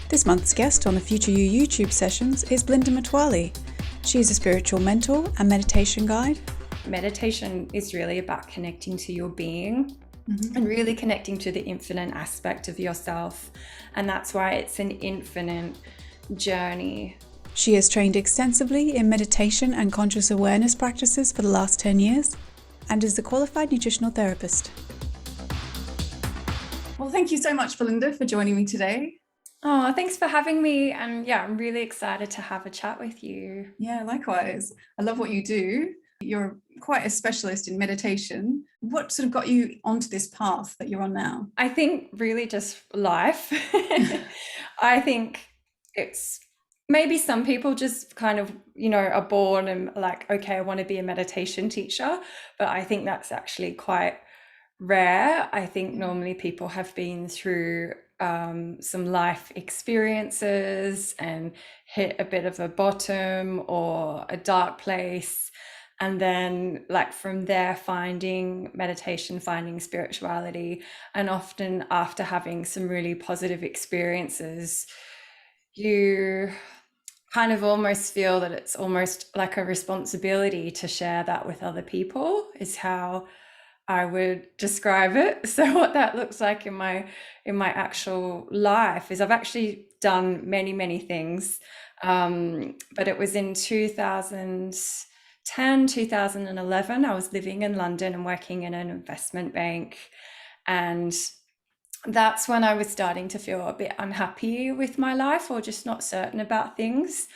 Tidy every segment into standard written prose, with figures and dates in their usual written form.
This month's guest on the Future You YouTube sessions is Belinda Matwali. She is a spiritual mentor and meditation guide. Meditation is really about connecting to your being and really connecting to the infinite aspect of yourself. And that's why it's an infinite journey. She has trained extensively in meditation and conscious awareness practices for the last 10 years and is a qualified nutritional therapist. Well, thank you so much, Belinda, for joining me today. Oh, thanks for having me. And yeah, I'm really excited to have a chat with you. Yeah, likewise. I love what you do. You're quite a specialist in meditation. What sort of got you onto this path that you're on now? I think really just life. I think it's maybe some people just kind of, are born and like, okay, I want to be a meditation teacher. But I think that's actually quite rare. I think normally people have been through some life experiences and hit a bit of a bottom or a dark place. And then like from there, finding meditation, finding spirituality. And often after having some really positive experiences, you kind of almost feel that it's almost like a responsibility to share that with other people, is how I would describe it. So what that looks like in my actual life is I've actually done many things. But it was in 2010, 2011, I was living in London and working in an investment bank. And that's when I was starting to feel a bit unhappy with my life or just not certain about things.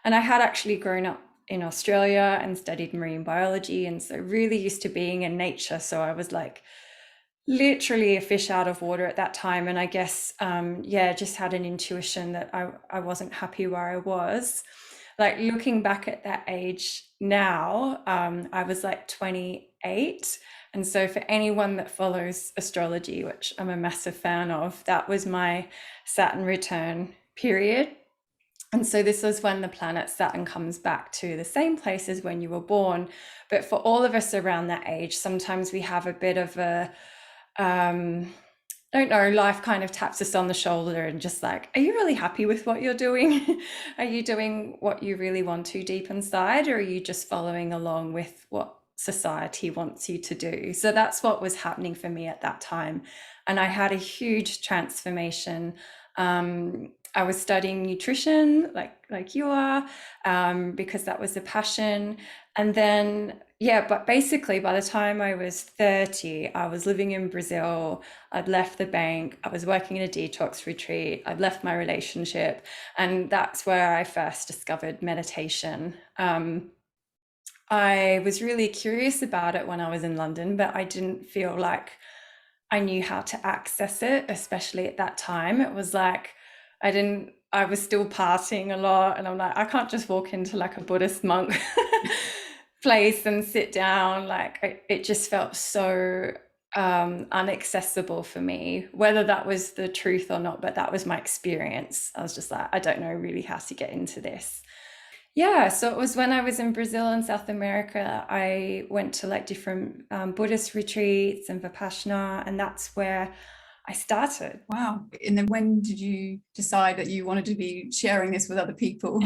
And I had actually grown up in Australia and studied marine biology, and so really used to being in nature. So I was like literally a fish out of water at that time. And I guess, just had an intuition that I wasn't happy where I was. Like looking back at that age now, I was like 28. And so for anyone that follows astrology, which I'm a massive fan of, that was my Saturn return period. And so this is when the planet Saturn comes back to the same place as when you were born. But for all of us around that age, sometimes we have a bit of a, life kind of taps us on the shoulder and just like, are you really happy with what you're doing? Are you doing what you really want to deep inside? Or are you just following along with what society wants you to do? So that's what was happening for me at that time. And I had a huge transformation. I was studying nutrition like you are, because that was a passion. And then, but basically by the time I was 30, I was living in Brazil. I'd left the bank. I was working in a detox retreat. I'd left my relationship. And that's where I first discovered meditation. I was really curious about it when I was in London, but I didn't feel like I knew how to access it, especially at that time. It was like, I was still partying a lot, and I'm like, I can't just walk into like a Buddhist monk place and sit down. Like it just felt so inaccessible for me, whether that was the truth or not, but that was my experience. I was just like, I don't know really how to get into this. Yeah, so it was when I was in Brazil and South America, I went to like different Buddhist retreats and Vipassana, and that's where I started. Wow. And then when did you decide that you wanted to be sharing this with other people?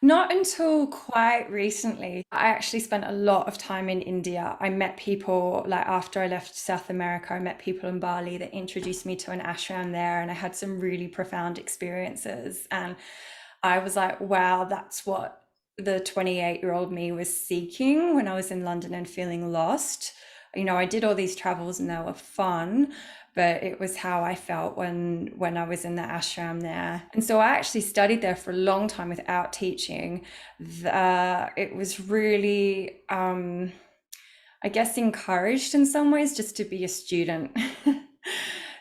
Not until quite recently. I actually spent a lot of time in India. I met people, like after I left South America, I met people in Bali that introduced me to an ashram there, and I had some really profound experiences. And I was like, wow, that's what the 28-year-old me was seeking when I was in London and feeling lost. I did all these travels and they were fun, but it was how I felt when I was in the ashram there. And so I actually studied there for a long time without teaching. It was really, I guess, encouraged in some ways just to be a student.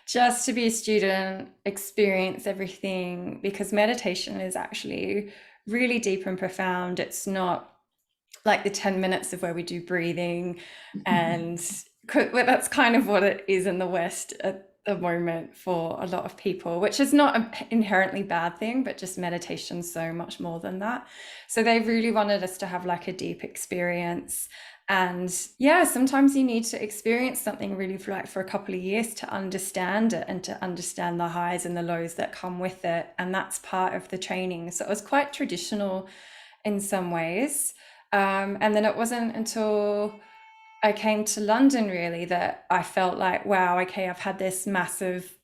Just to be a student, experience everything, because meditation is actually really deep and profound. It's not like the 10 minutes of where we do breathing, and that's kind of what it is in the West at the moment for a lot of people, which is not an inherently bad thing, but just meditation so much more than that. So they really wanted us to have like a deep experience. And yeah, sometimes you need to experience something really for a couple of years to understand it and to understand the highs and the lows that come with it. And that's part of the training. So it was quite traditional in some ways. And then it wasn't until I came to London really that I felt like, wow, okay, I've had this massive,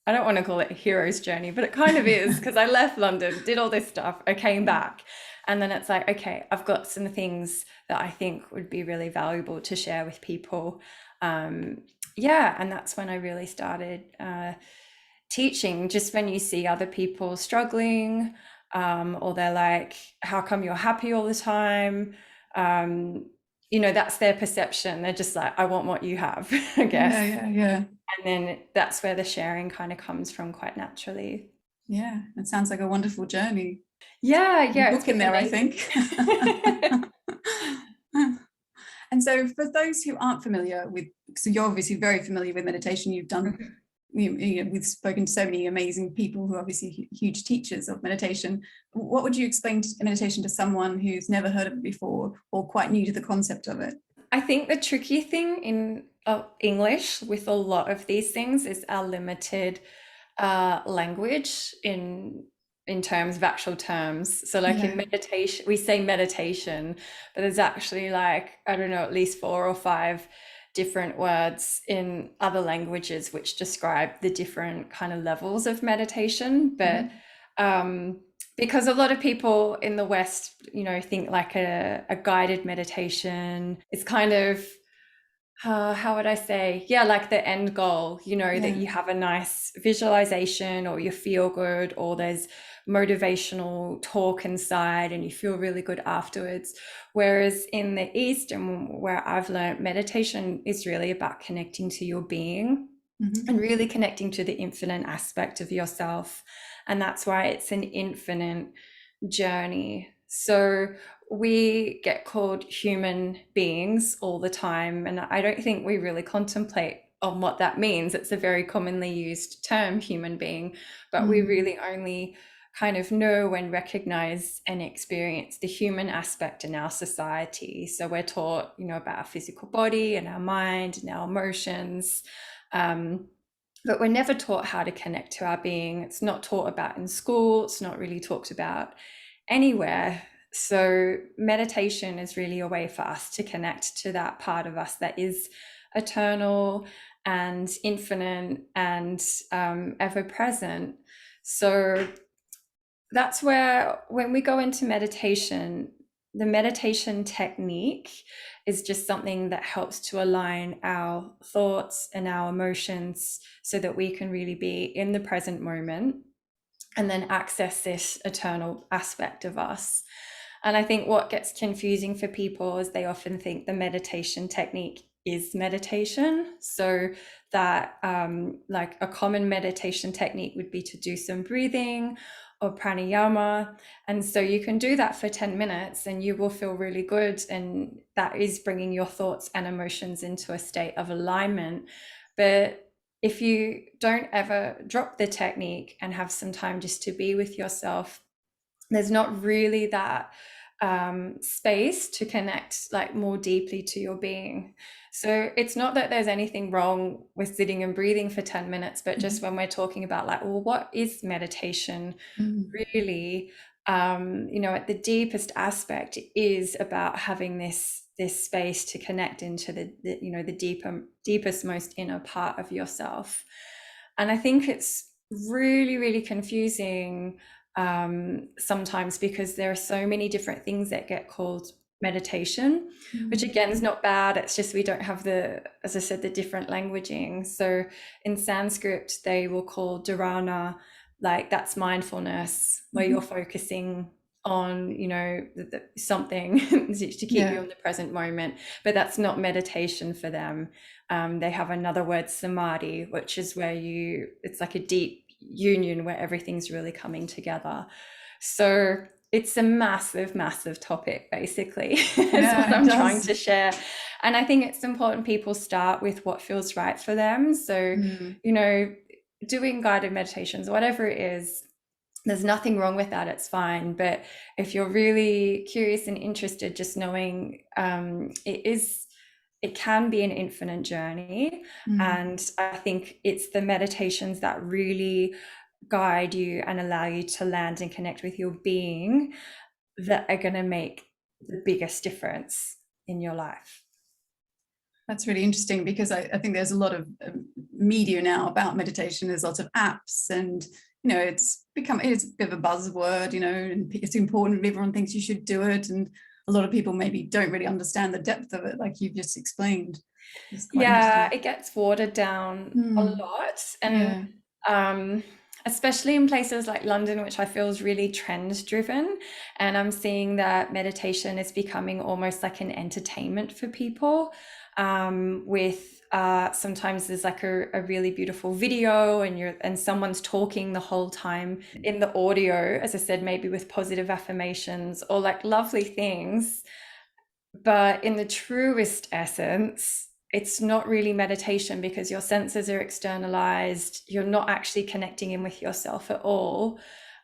I don't want to call it a hero's journey, but it kind of is, because I left London, did all this stuff, I came back, and then it's like, okay, I've got some things that I think would be really valuable to share with people. Yeah, and that's when I really started teaching. Just when you see other people struggling, or they're like, how come you're happy all the time? That's their perception. They're just like, I want what you have, I guess. Yeah. And then that's where the sharing kind of comes from quite naturally. Yeah, it sounds like a wonderful journey. Yeah, Book in there, amazing. I think. And so for those who aren't familiar with, so you're obviously very familiar with meditation, you've done, we've spoken to so many amazing people who are obviously huge teachers of meditation. What would you explain meditation to someone who's never heard of it before or quite new to the concept of it? I think the tricky thing in English with a lot of these things is our limited language in terms of actual terms. So like in meditation, we say meditation, but there's actually like, I don't know, at least 4 or 5 different words in other languages which describe the different kind of levels of meditation. But because a lot of people in the West, think like a guided meditation is kind of, how would I say? Yeah, like the end goal, that you have a nice visualization or you feel good or there's motivational talk inside and you feel really good afterwards. Whereas in the East and where I've learned, meditation is really about connecting to your being and really connecting to the infinite aspect of yourself. And that's why it's an infinite journey. So we get called human beings all the time, and I don't think we really contemplate on what that means. It's a very commonly used term, human being, but we really only kind of know and recognize and experience the human aspect in our society. So we're taught, about our physical body and our mind and our emotions, but we're never taught how to connect to our being. It's not taught about in school. It's not really talked about anywhere. So meditation is really a way for us to connect to that part of us that is eternal and infinite and ever present. So that's where, when we go into meditation, the meditation technique is just something that helps to align our thoughts and our emotions so that we can really be in the present moment and then access this eternal aspect of us. And I think what gets confusing for people is they often think the meditation technique is meditation. So that like a common meditation technique would be to do some breathing or pranayama. And so you can do that for 10 minutes and you will feel really good. And that is bringing your thoughts and emotions into a state of alignment. But if you don't ever drop the technique and have some time just to be with yourself, there's not really that space to connect like more deeply to your being. So it's not that there's anything wrong with sitting and breathing for 10 minutes, but just when we're talking about like, well, what is meditation really? At the deepest aspect is about having this space to connect into the deepest, most inner part of yourself. And I think it's really, really confusing sometimes because there are so many different things that get called meditation, which again is not bad. It's just we don't have as I said, the different languaging. So in Sanskrit, they will call dharana, like that's mindfulness, where you're focusing on, something to keep you in the present moment. But that's not meditation for them. They have another word, samadhi, which is where it's like a deep union where everything's really coming together. So it's a massive, massive topic, basically. That's what I'm trying to share. And I think it's important people start with what feels right for them. So, doing guided meditations, whatever it is, There's nothing wrong with that, it's fine. But if you're really curious and interested, just knowing it can be an infinite journey. And I think it's the meditations that really guide you and allow you to land and connect with your being that are going to make the biggest difference in your life. That's really interesting, because I think there's a lot of media now about meditation. There's lots of apps, and it's a bit of a buzzword, and it's important. Everyone thinks you should do it, and a lot of people maybe don't really understand the depth of it, like you've just explained. Yeah, it gets watered down a lot, and especially in places like London, which I feel is really trend driven. And I'm seeing that meditation is becoming almost like an entertainment for people, with sometimes there's like a really beautiful video, and someone's talking the whole time in the audio, as I said, maybe with positive affirmations or like lovely things. But in the truest essence, it's not really meditation, because your senses are externalized. You're not actually connecting in with yourself at all.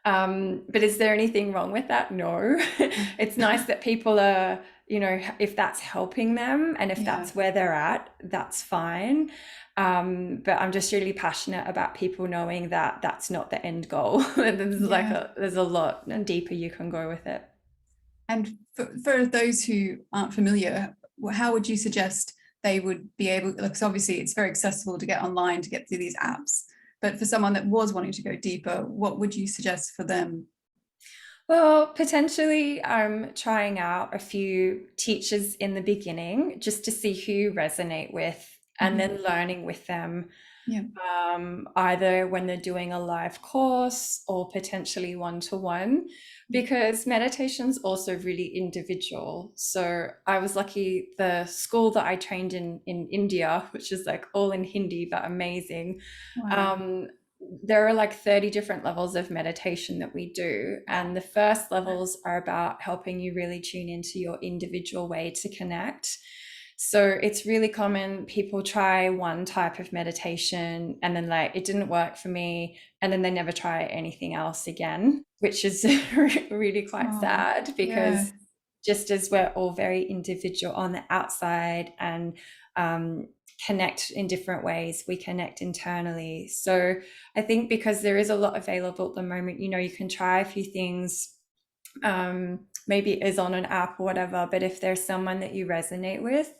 But is there anything wrong with that? No. It's nice that people are, if that's helping them and if that's where they're at, that's fine. But I'm just really passionate about people knowing that that's not the end goal. There's a lot and deeper you can go with it. And for those who aren't familiar, how would you suggest they would be able, because obviously it's very accessible to get online, to get through these apps, but for someone that was wanting to go deeper, what would you suggest for them? Well, potentially trying out a few teachers in the beginning, just to see who you resonate with, and then learning with them. Either when they're doing a live course or potentially one-to-one, because meditation's also really individual. So I was lucky, the school that I trained in India, which is like all in Hindi but amazing. Wow. There are like 30 different levels of meditation that we do, and the first levels are about helping you really tune into your individual way to connect. So it's really common people try one type of meditation and then like it didn't work for me, and then they never try anything else again, which is really quite sad, because just as we're all very individual on the outside and connect in different ways, we connect internally. So I think because there is a lot available at the moment, you can try a few things, maybe it is on an app or whatever, but if there's someone that you resonate with,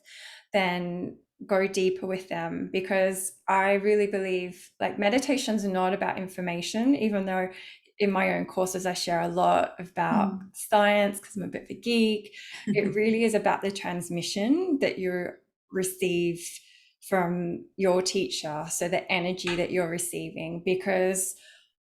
then go deeper with them. Because I really believe like meditation's not about information, even though in my own courses I share a lot about science because I'm a bit of a geek. It really is about the transmission that you receive from your teacher, so the energy that you're receiving, because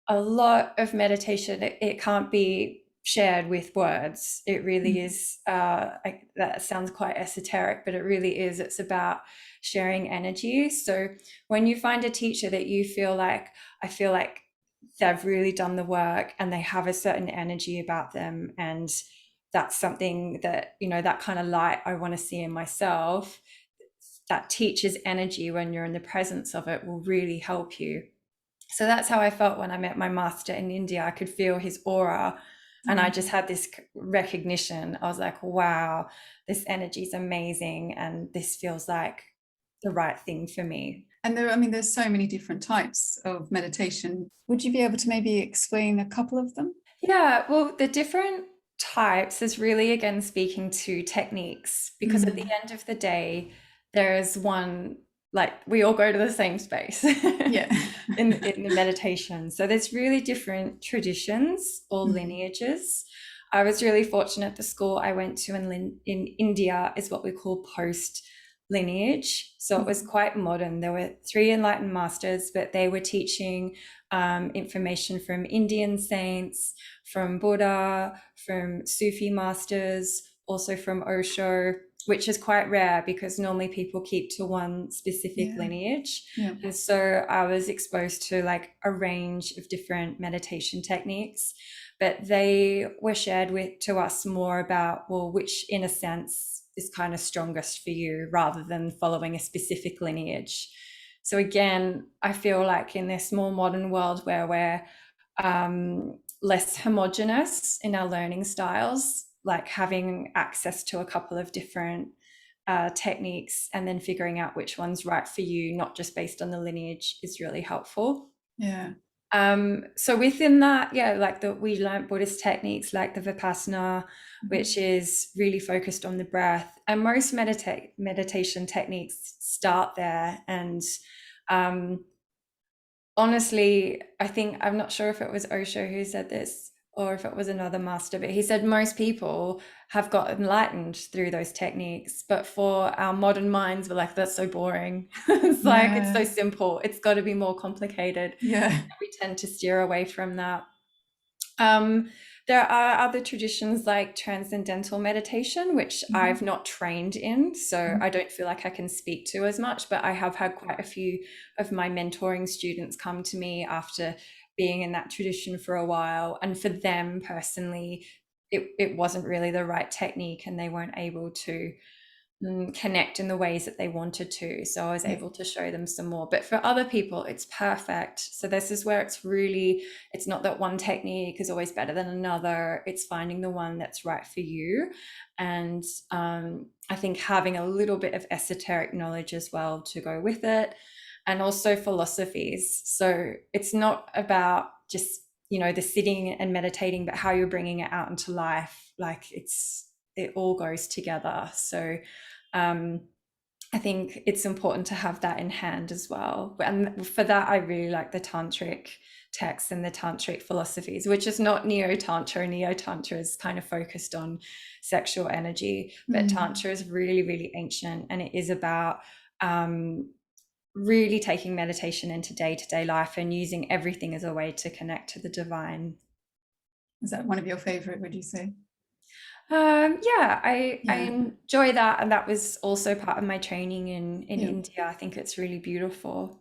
a lot of meditation, it can't be shared with words. It really is, that sounds quite esoteric, but it really is. It's about sharing energy. So when you find a teacher that you feel like, I feel like they've really done the work and they have a certain energy about them, and that's something that, that kind of light I want to see in myself, that teacher's energy when you're in the presence of it will really help you. So that's how I felt when I met my master in India. I could feel his aura, and I just had this recognition. I was like, wow, this energy is amazing, and this feels like the right thing for me. And there's so many different types of meditation. Would you be able to maybe explain a couple of them? Yeah, well, the different types is really, again, speaking to techniques, because at the end of the day, there is one, like we all go to the same space in the meditation. So there's really different traditions or lineages. I was really fortunate. The school I went to in India is what we call post lineage. So it was quite modern. There were 3 enlightened masters, but they were teaching information from Indian saints, from Buddha, from Sufi masters, also from Osho, which is quite rare because normally people keep to one specific lineage. And so I was exposed to like a range of different meditation techniques, but they were shared to us more about, well, which in a sense is kind of strongest for you, rather than following a specific lineage. So again, I feel like in this more modern world where we're less homogenous in our learning styles, like having access to a couple of different techniques and then figuring out which one's right for you, not just based on the lineage, is really helpful. Yeah. So within that, yeah, like we learned Buddhist techniques like the Vipassana, which is really focused on the breath, and most meditation techniques start there. And honestly, I think, I'm not sure if it was Osho who said this or if it was another master, but he said most people have got enlightened through those techniques, but for our modern minds, we're like, that's so boring. It's like, it's so simple, it's got to be more complicated. Yeah. We tend to steer away from that. There are other traditions like transcendental meditation, which I've not trained in, so I don't feel like I can speak to as much, but I have had quite a few of my mentoring students come to me after being in that tradition for a while, and for them personally, it wasn't really the right technique and they weren't able to connect in the ways that they wanted to. So I was able to show them some more. But for other people, it's perfect. So this is where it's not that one technique is always better than another. It's finding the one that's right for you. And I think having a little bit of esoteric knowledge as well to go with it, and also philosophies. So it's not about just, the sitting and meditating, but how you're bringing it out into life. Like it all goes together. So I think it's important to have that in hand as well. And for that, I really like the tantric texts and the tantric philosophies, which is not neo-tantra. Neo-tantra is kind of focused on sexual energy, but tantra is really, really ancient, and it is about really taking meditation into day-to-day life and using everything as a way to connect to the divine. Is that one of your favorite, would you say? I enjoy that, and that was also part of my training in India. I think it's really beautiful.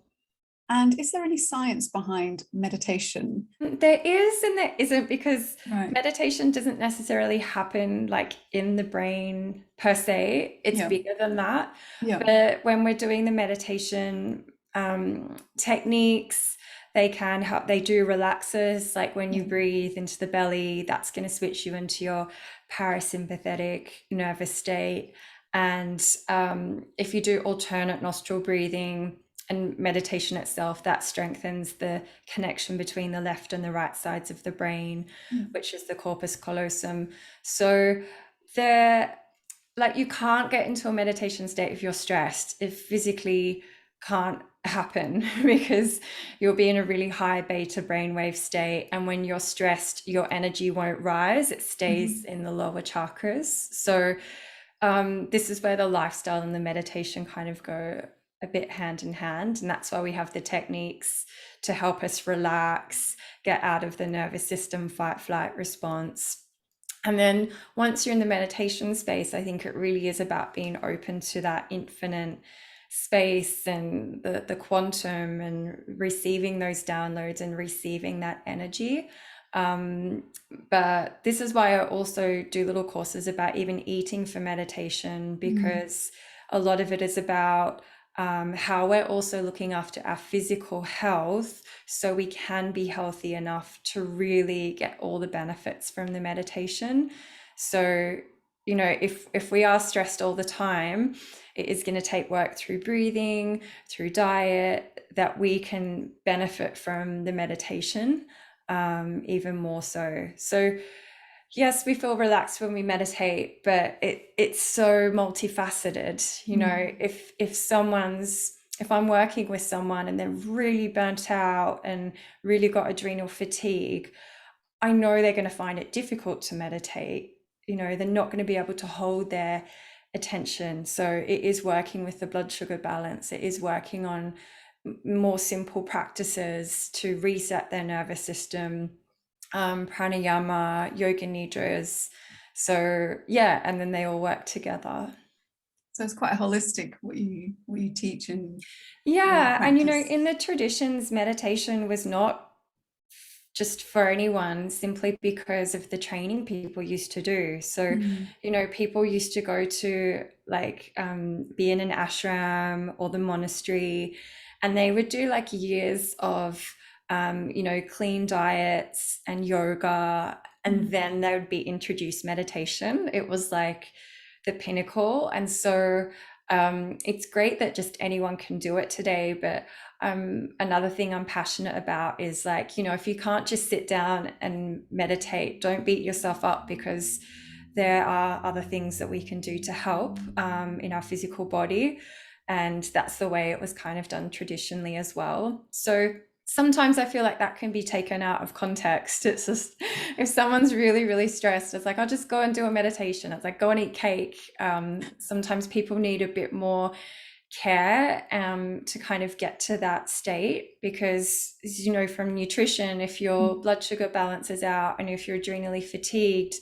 And is there any science behind meditation? There is and there isn't, because meditation doesn't necessarily happen like in the brain per se. It's bigger than that. But when we're doing the meditation techniques, they can help. They do relaxers, like when you breathe into the belly, that's going to switch you into your parasympathetic nervous state. And if you do alternate nostril breathing and meditation itself, that strengthens the connection between the left and the right sides of the brain, which is the corpus callosum. So you can't get into a meditation state if you're stressed. It physically can't happen because you'll be in a really high beta brainwave state, and when you're stressed, your energy won't rise, it stays in the lower chakras. So this is where the lifestyle and the meditation kind of go a bit hand in hand, and that's why we have the techniques to help us relax, get out of the nervous system fight flight response. And then once you're in the meditation space, I think it really is about being open to that infinite space and the quantum, and receiving those downloads and receiving that energy. But this is why I also do little courses about even eating for meditation, because a lot of it is about how we're also looking after our physical health so we can be healthy enough to really get all the benefits from the meditation. So if we are stressed all the time, it is going to take work through breathing, through diet, that we can benefit from the meditation even more so. So yes, we feel relaxed when we meditate, but it's so multifaceted. If I'm working with someone and they're really burnt out and really got adrenal fatigue, I know they're going to find it difficult to meditate. They're not going to be able to hold their attention. So it is working with the blood sugar balance. It is working on more simple practices to reset their nervous system, pranayama, yoga nidras. So and then they all work together. So it's quite holistic what you teach. And and in the traditions, meditation was not just for anyone, simply because of the training people used to do. So people used to go to be in an ashram or the monastery, and they would do years of clean diets and yoga, and then they would be introduced meditation. It was like the pinnacle. And so it's great that just anyone can do it today. But another thing I'm passionate about is like, if you can't just sit down and meditate, don't beat yourself up, because there are other things that we can do to help in our physical body. And that's the way it was kind of done traditionally as well. So sometimes I feel like that can be taken out of context. It's just, if someone's really, really stressed, it's like, I'll just go and do a meditation. It's like, go and eat cake. Sometimes people need a bit more care to kind of get to that state, because, from nutrition, if your blood sugar balance is out and if you're adrenally fatigued,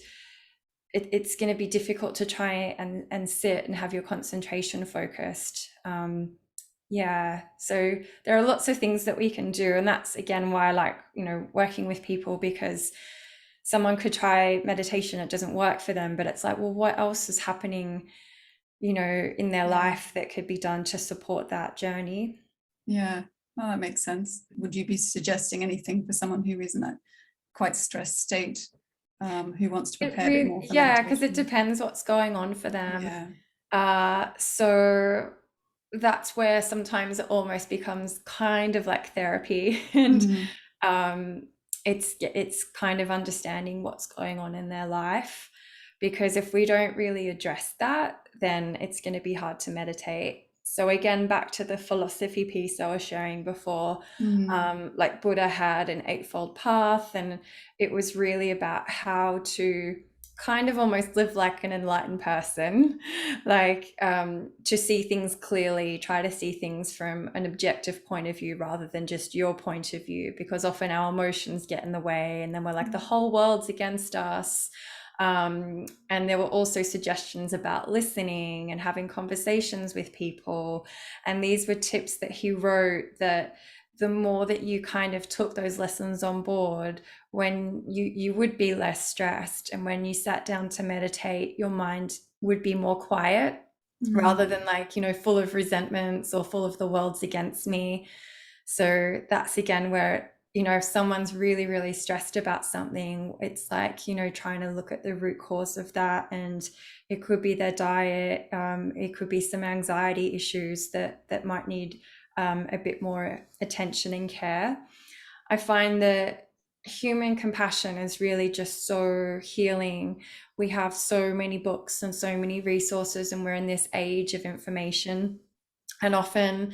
it's going to be difficult to try and sit and have your concentration focused. So there are lots of things that we can do, and that's again why I like working with people, because someone could try meditation, it doesn't work for them, but it's like, well, what else is happening in their life that could be done to support that journey? Well, that makes sense. Would you be suggesting anything for someone who is in that quite stressed state, who wants to prepare a bit more for meditation? Because it depends what's going on for them. So that's where sometimes it almost becomes kind of like therapy, and it's kind of understanding what's going on in their life, because if we don't really address that, then it's going to be hard to meditate. So again, back to the philosophy piece I was sharing before, like Buddha had an eightfold path, and it was really about how to kind of almost live like an enlightened person, like to see things clearly, try to see things from an objective point of view rather than just your point of view, because often our emotions get in the way, and then we're like, the whole world's against us. And there were also suggestions about listening and having conversations with people. And these were tips that he wrote, that the more that you kind of took those lessons on board, when you would be less stressed. And when you sat down to meditate, your mind would be more quiet, rather than like, full of resentments or full of the world's against me. So that's again where, if someone's really, really stressed about something, it's like, trying to look at the root cause of that. And it could be their diet. It could be some anxiety issues that might need a bit more attention and care. I find that human compassion is really just so healing. We have so many books and so many resources, and we're in this age of information. And often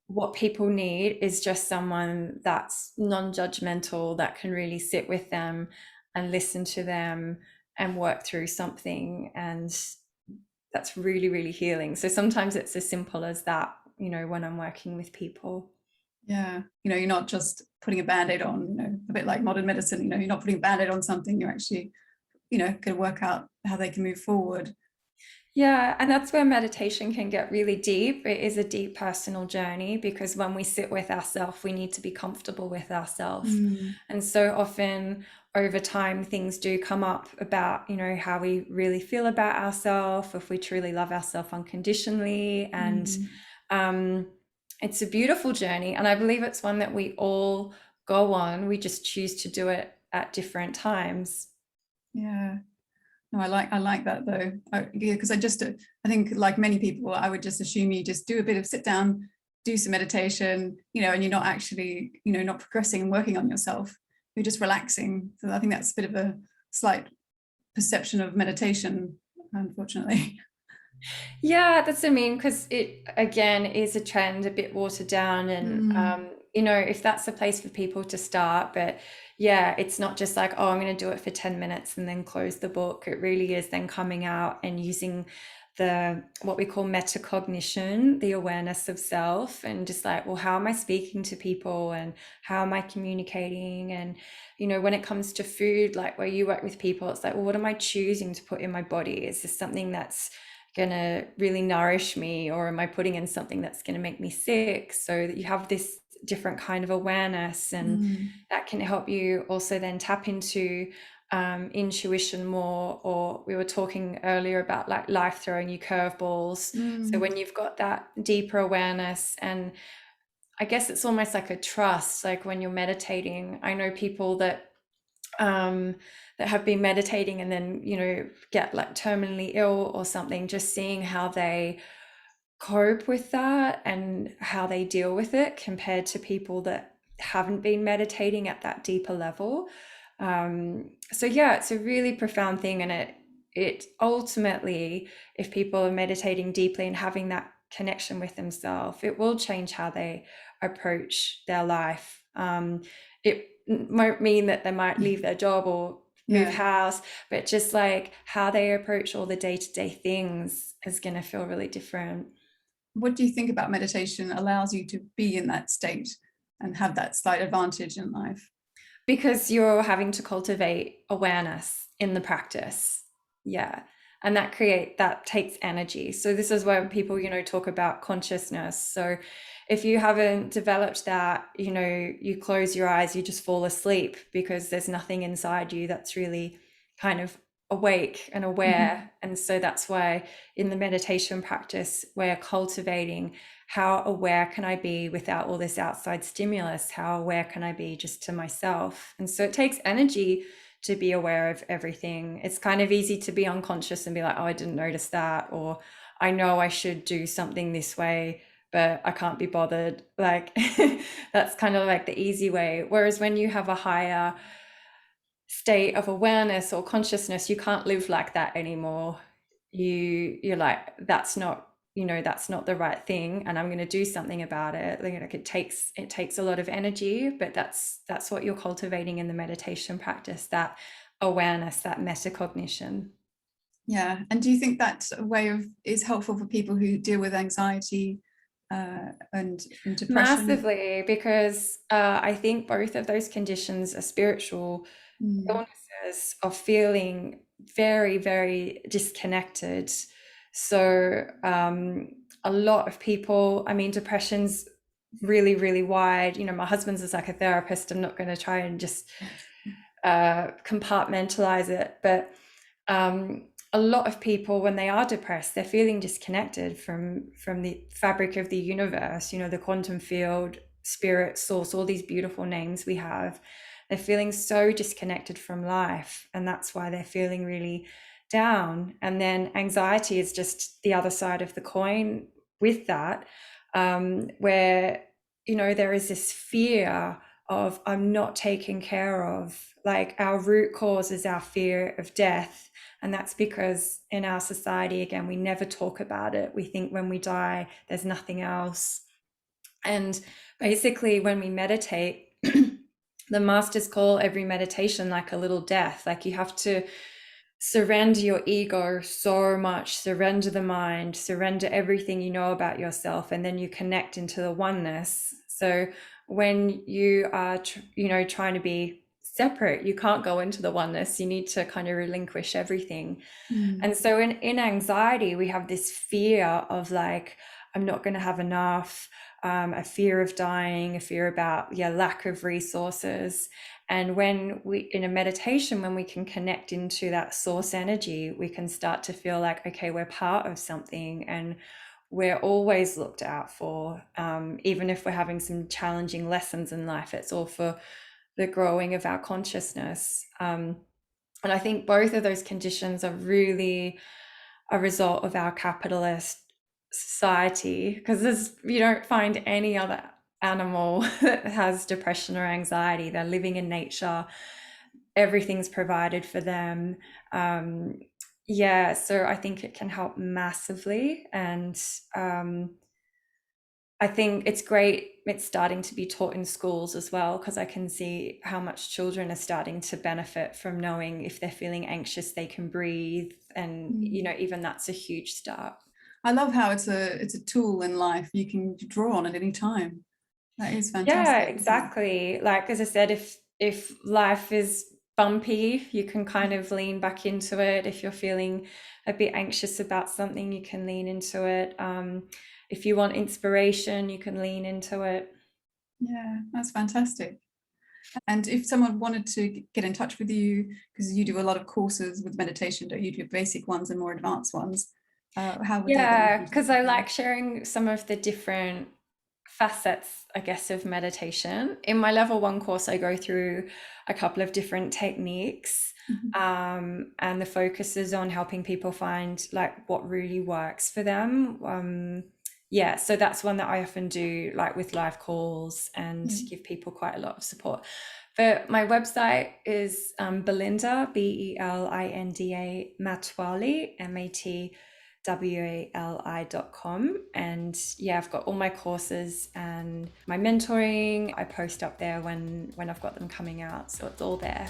what people need is just someone that's non-judgmental, that can really sit with them and listen to them and work through something. And that's really, really healing. So sometimes it's as simple as that, when I'm working with people. You're not just putting a band-aid on, a bit like modern medicine, you're not putting a band-aid on something, you're actually, going to work out how they can move forward. Yeah, and that's where meditation can get really deep. It is a deep personal journey, because when we sit with ourselves, we need to be comfortable with ourselves. And so often over time, things do come up about, how we really feel about ourselves, if we truly love ourselves unconditionally. And it's a beautiful journey. And I believe it's one that we all go on. We just choose to do it at different times. No, I like that though, because I think like many people, I would just assume you just do a bit of sit down, do some meditation, and you're not actually, not progressing and working on yourself. You're just relaxing. So I think that's a bit of a slight perception of meditation, unfortunately. Yeah, that's what I mean, because it again is a trend, a bit watered down, and if that's a place for people to start. But yeah, it's not just like, oh, I'm going to do it for 10 minutes and then close the book. It really is then coming out and using what we call metacognition, the awareness of self, and just like, well, how am I speaking to people, and how am I communicating? And when it comes to food, like where you work with people, it's like, well, what am I choosing to put in my body? Is this something that's going to really nourish me, or am I putting in something that's going to make me sick? So that you have this different kind of awareness, and that can help you also then tap into intuition more. Or we were talking earlier about like life throwing you curveballs. So when you've got that deeper awareness, and I guess it's almost like a trust. Like when you're meditating, I know people that that have been meditating and then, you know, get like terminally ill or something, just seeing how they cope with that and how they deal with it compared to people that haven't been meditating at that deeper level. So yeah, it's a really profound thing, and it ultimately, if people are meditating deeply and having that connection with themselves, it will change how they approach their life. It won't mean that they might leave their job or move house, but just like how they approach all the day-to-day things is going to feel really different. What do you think about meditation allows you to be in that state and have that slight advantage in life? Because you're having to cultivate awareness in the practice. Yeah. And that takes energy. So this is where people, you know, talk about consciousness. So if you haven't developed that, you know, you close your eyes, you just fall asleep because there's nothing inside you that's really kind of awake and aware. And so that's why in the meditation practice, we're cultivating how aware can I be without all this outside stimulus? How aware can I be just to myself? And so it takes energy to be aware of everything. It's kind of easy to be unconscious and be like, oh, I didn't notice that, or I know I should do something this way, but I can't be bothered. Like that's kind of like the easy way. Whereas when you have a higher state of awareness or consciousness, you can't live like that anymore. You're like, that's not, you know, that's not the right thing, and I'm going to do something about it. Like it takes a lot of energy, but that's what you're cultivating in the meditation practice, that awareness, that metacognition. Yeah. And do you think that way of is helpful for people who deal with anxiety and depression? Massively, because I think both of those conditions are spiritual illnesses, of feeling very, very disconnected. So a lot of people, I mean, depression's really, really wide. You know, my husband's a psychotherapist. I'm not going to try and just compartmentalize it, but a lot of people, when they are depressed, they're feeling disconnected from the fabric of the universe, you know, the quantum field, spirit, source, all these beautiful names we have. They're feeling so disconnected from life, and that's why they're feeling really down. And then anxiety is just the other side of the coin with that, where, you know, there is this fear of I'm not taken care of. Like our root cause is our fear of death. And that's because in our society, again, we never talk about it. We think when we die, there's nothing else. And basically, when we meditate, the masters call every meditation like a little death. Like you have to surrender your ego so much, surrender the mind, surrender everything you know about yourself, and then you connect into the oneness. So when you are, you know, trying to be separate, you can't go into the oneness. You need to kind of relinquish everything. And so in anxiety, we have this fear of like, I'm not going to have enough, a fear of dying, a fear about lack of resources. And when we, in a meditation, when we can connect into that source energy, we can start to feel like, okay, we're part of something and we're always looked out for. Even if we're having some challenging lessons in life, it's all for the growing of our consciousness. And I think both of those conditions are really a result of our capitalist society, because you don't find any other animal that has depression or anxiety. They're living in nature, everything's provided for them. So I think it can help massively. And I think it's great it's starting to be taught in schools as well, because I can see how much children are starting to benefit from knowing if they're feeling anxious, they can breathe. And, you know, even that's a huge start. I love how it's a tool in life you can draw on at any time. That is fantastic. Yeah, exactly. Like, as I said, if life is bumpy, you can kind of lean back into it. If you're feeling a bit anxious about something, you can lean into it. If you want inspiration, you can lean into it. Yeah, that's fantastic. And if someone wanted to get in touch with you, because you do a lot of courses with meditation, don't you? Do basic ones and more advanced ones. How would they? Yeah, because I like sharing some of the different facets, I guess, of meditation. In my level 1 course, I go through a couple of different techniques, and the focus is on helping people find like what really works for them. Yeah, so that's one that I often do, like with live calls, and give people quite a lot of support. But my website is Belinda, Belinda Matwali, MATWALI.com. And yeah, I've got all my courses and my mentoring. I post up there when I've got them coming out, so it's all there.